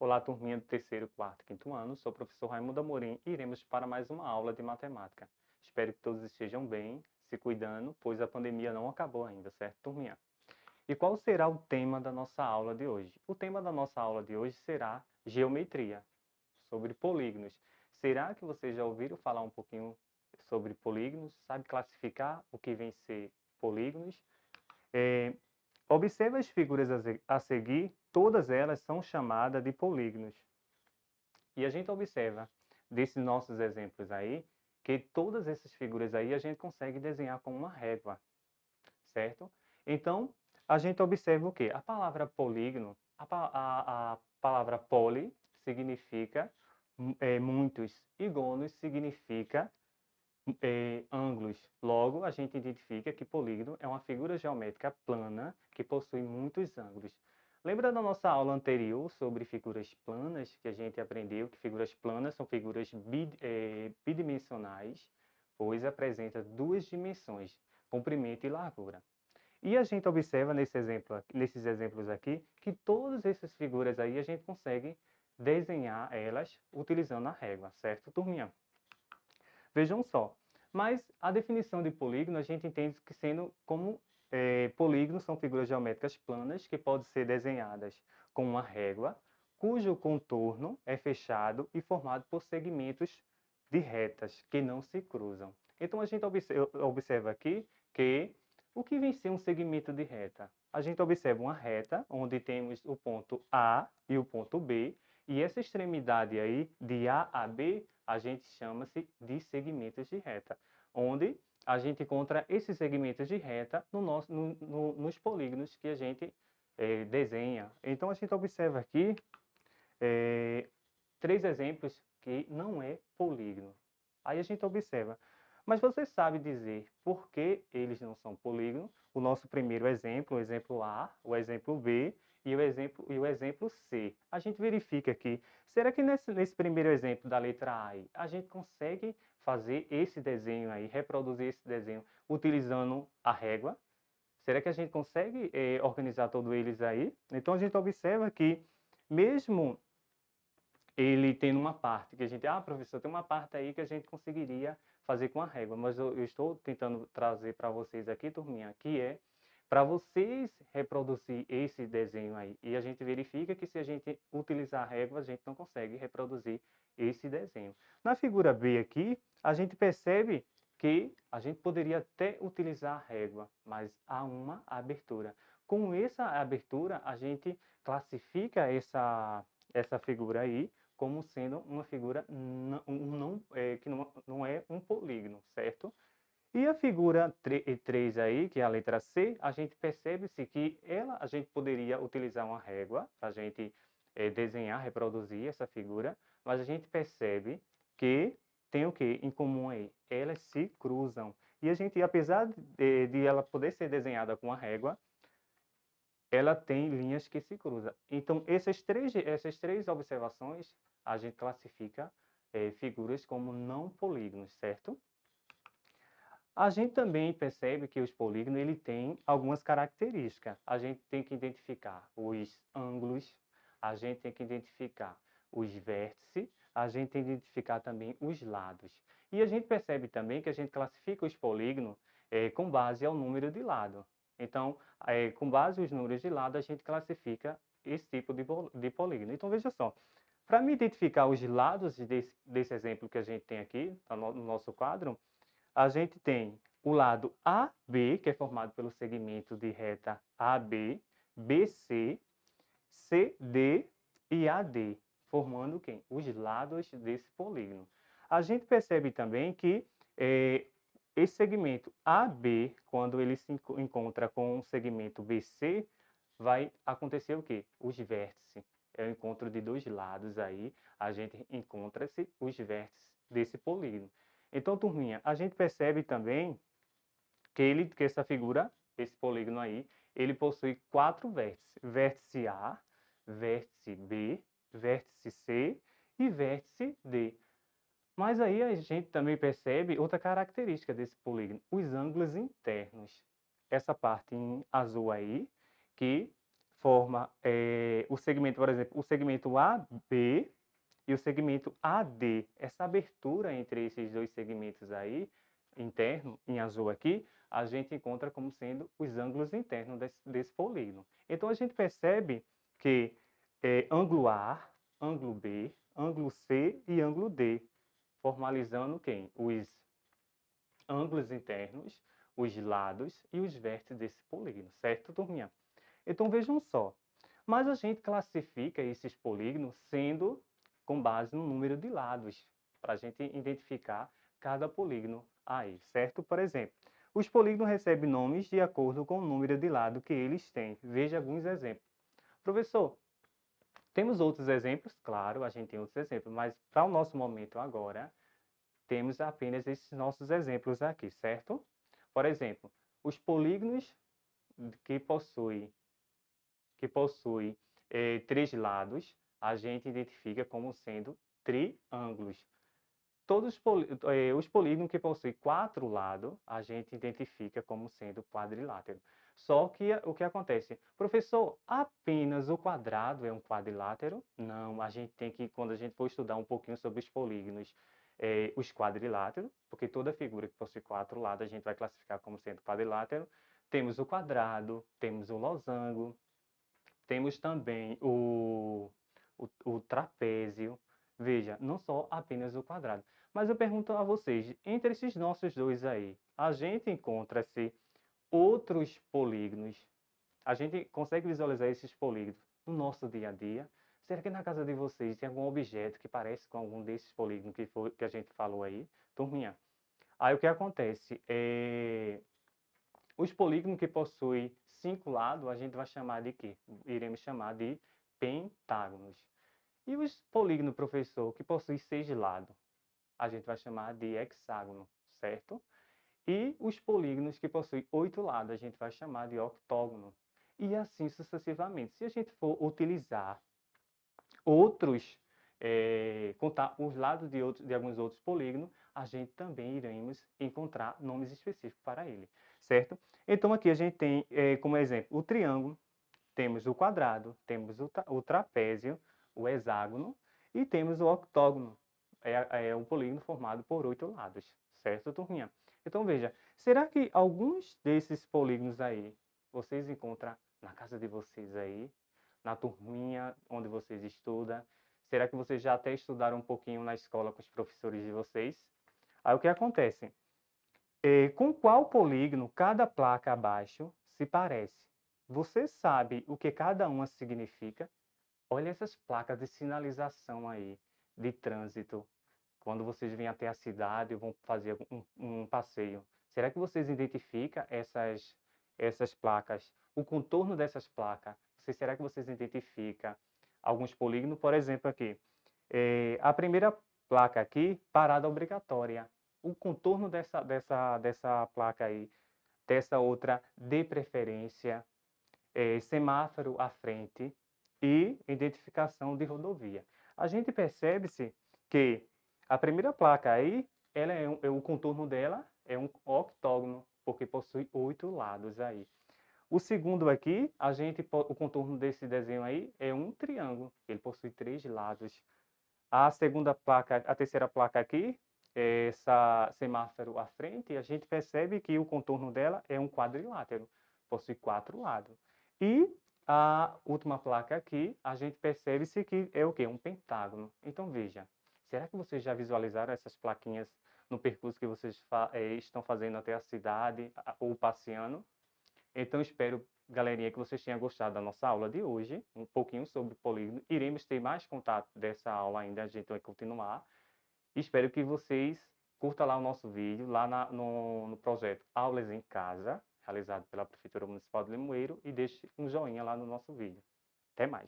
Olá, turminha do terceiro, quarto, quinto ano. Sou o professor Raimundo Amorim e iremos para mais uma aula de matemática. Espero que todos estejam bem, se cuidando, pois a pandemia não acabou ainda, certo, turminha? E qual será o tema da nossa aula de hoje? O tema da nossa aula de hoje será geometria, sobre polígonos. Será que vocês já ouviram falar um pouquinho sobre polígonos? Sabe classificar o que vem ser polígonos? É, Observe as figuras a seguir, todas elas são chamadas de polígonos. E a gente observa desses nossos exemplos aí, que todas essas figuras aí a gente consegue desenhar com uma régua, certo? Então, a gente observa o quê? A palavra polígono, a palavra poli significa muitos, e gonos significa ângulos. Logo, a gente identifica que polígono é uma figura geométrica plana que possui muitos ângulos. Lembra da nossa aula anterior sobre figuras planas, que a gente aprendeu que figuras planas são figuras bidimensionais, pois apresenta duas dimensões, comprimento e largura. E a gente observa nesses exemplos aqui que todas essas figuras aí a gente consegue desenhar elas utilizando a régua, certo, turminha? Vejam só, mas a definição de polígono a gente entende que sendo como polígonos são figuras geométricas planas que podem ser desenhadas com uma régua, cujo contorno é fechado e formado por segmentos de retas que não se cruzam. Então a gente observa aqui que o que vem ser um segmento de reta? A gente observa uma reta onde temos o ponto A e o ponto B, e essa extremidade aí, de A a B, a gente chama-se de segmentos de reta, onde a gente encontra esses segmentos de reta nos polígonos que a gente desenha. Então, a gente observa aqui três exemplos que não é polígono. Aí a gente observa. Mas você sabe dizer por que eles não são polígono? O nosso primeiro exemplo, o exemplo A, o exemplo B e o exemplo C. A gente verifica aqui, será que nesse primeiro exemplo da letra A aí, a gente consegue fazer esse desenho aí, reproduzir esse desenho utilizando a régua? Será que a gente consegue organizar todos eles aí? Então a gente observa que mesmo ele tem uma parte que a gente, professor, tem uma parte aí que a gente conseguiria fazer com a régua, mas eu estou tentando trazer para vocês aqui, turminha, que é para vocês reproduzir esse desenho aí. E a gente verifica que se a gente utilizar a régua, a gente não consegue reproduzir esse desenho. Na figura B aqui, a gente percebe que a gente poderia até utilizar a régua, mas há uma abertura. Com essa abertura, a gente classifica essa figura aí como sendo uma figura que não é um polígono, certo? E a figura 3 aí, que é a letra C, a gente percebe-se que a gente poderia utilizar uma régua para a gente desenhar, reproduzir essa figura, mas a gente percebe que tem o que em comum aí? Elas se cruzam. E a gente, apesar de ela poder ser desenhada com a régua, ela tem linhas que se cruzam. Então, essas três observações, a gente classifica figuras como não polígonos, certo? A gente também percebe que os polígonos ele tem algumas características. A gente tem que identificar os ângulos, a gente tem que identificar os vértices, a gente tem que identificar também os lados. E a gente percebe também que a gente classifica os polígonos com base ao número de lado. Então, com base nos números de lado, a gente classifica esse tipo de polígono. Então, veja só, para me identificar os lados desse exemplo que a gente tem aqui no nosso quadro, a gente tem o lado AB, que é formado pelo segmento de reta AB, BC, CD e AD, formando quem? Os lados desse polígono. A gente percebe também que esse segmento AB, quando ele se encontra com o segmento BC, vai acontecer o quê? Os vértices. É o encontro de dois lados aí, a gente encontra-se os vértices desse polígono. Então, turminha, a gente percebe também que essa figura, esse polígono aí, ele possui quatro vértices. Vértice A, vértice B, vértice C e vértice D. Mas aí a gente também percebe outra característica desse polígono, os ângulos internos. Essa parte em azul aí, que forma o segmento, por exemplo, o segmento AB e o segmento AD. Essa abertura entre esses dois segmentos aí, interno, em azul aqui, a gente encontra como sendo os ângulos internos desse polígono. Então, a gente percebe que ângulo A, ângulo B, ângulo C e ângulo D, formalizando quem? Os ângulos internos, os lados e os vértices desse polígono, certo, turminha? Então, vejam só, mas a gente classifica esses polígonos sendo com base no número de lados, para a gente identificar cada polígono aí, certo? Por exemplo, os polígonos recebem nomes de acordo com o número de lado que eles têm. Veja alguns exemplos. Professor, temos outros exemplos? Claro, a gente tem outros exemplos, mas para o nosso momento agora, temos apenas esses nossos exemplos aqui, certo? Por exemplo, os polígonos que possuem três lados, a gente identifica como sendo triângulos. Todos os polígonos que possuem quatro lados, a gente identifica como sendo quadrilátero. Só que o que acontece? Professor, apenas o quadrado é um quadrilátero? Não, a gente tem que, quando a gente for estudar um pouquinho sobre os polígonos, os quadriláteros, porque toda figura que possui quatro lados, a gente vai classificar como sendo quadrilátero. Temos o quadrado, temos o losango, temos também o trapézio. Veja, não só apenas o quadrado. Mas eu pergunto a vocês, entre esses nossos dois aí, a gente encontra-se outros polígonos? A gente consegue visualizar esses polígonos no nosso dia a dia? Será que na casa de vocês tem algum objeto que parece com algum desses polígonos que a gente falou aí? Turminha, aí o que acontece? Os polígonos que possuem 5 lados, a gente vai chamar de quê? Iremos chamar de pentágonos. E os polígonos, professor, que possuem 6 lados, a gente vai chamar de hexágono, certo? E os polígonos que possuem 8 lados, a gente vai chamar de octógono. E assim sucessivamente. Se a gente for utilizar outros, contar os lados de alguns outros polígonos, a gente também iremos encontrar nomes específicos para ele, certo? Então aqui a gente tem como exemplo o triângulo, temos o quadrado, temos o trapézio, o hexágono e temos o octógono. É um polígono formado por 8 lados, certo, turminha? Então veja, será que alguns desses polígonos aí vocês encontram na casa de vocês aí, na turminha onde vocês estudam? Será que vocês já até estudaram um pouquinho na escola com os professores de vocês? Aí o que acontece? Com qual polígono cada placa abaixo se parece? Você sabe o que cada uma significa? Olha essas placas de sinalização aí, de trânsito. Quando vocês vêm até a cidade ou vão fazer um passeio, será que vocês identificam essas placas? O contorno dessas placas? Será que vocês identificam alguns polígonos? Por exemplo, aqui, a primeira placa aqui, parada obrigatória. O contorno dessa placa aí, dessa outra de preferência, semáforo à frente e identificação de rodovia. A gente percebe-se que a primeira placa aí, o contorno dela é um octógono, porque possui 8 lados aí. O segundo aqui, o contorno desse desenho aí é um triângulo, ele possui 3 lados. A segunda placa, a terceira placa aqui, essa semáforo à frente, a gente percebe que o contorno dela é um quadrilátero, possui 4 lados. E a última placa aqui, a gente percebe-se que é o quê? Um pentágono. Então veja, será que vocês já visualizaram essas plaquinhas no percurso que vocês estão fazendo até a cidade ou passeando? Então, espero, galerinha, que vocês tenham gostado da nossa aula de hoje, um pouquinho sobre polígono. Iremos ter mais contato dessa aula ainda, a gente vai continuar. Espero que vocês curtam lá o nosso vídeo, lá no projeto Aulas em Casa, realizado pela Prefeitura Municipal de Limoeiro, e deixe um joinha lá no nosso vídeo. Até mais!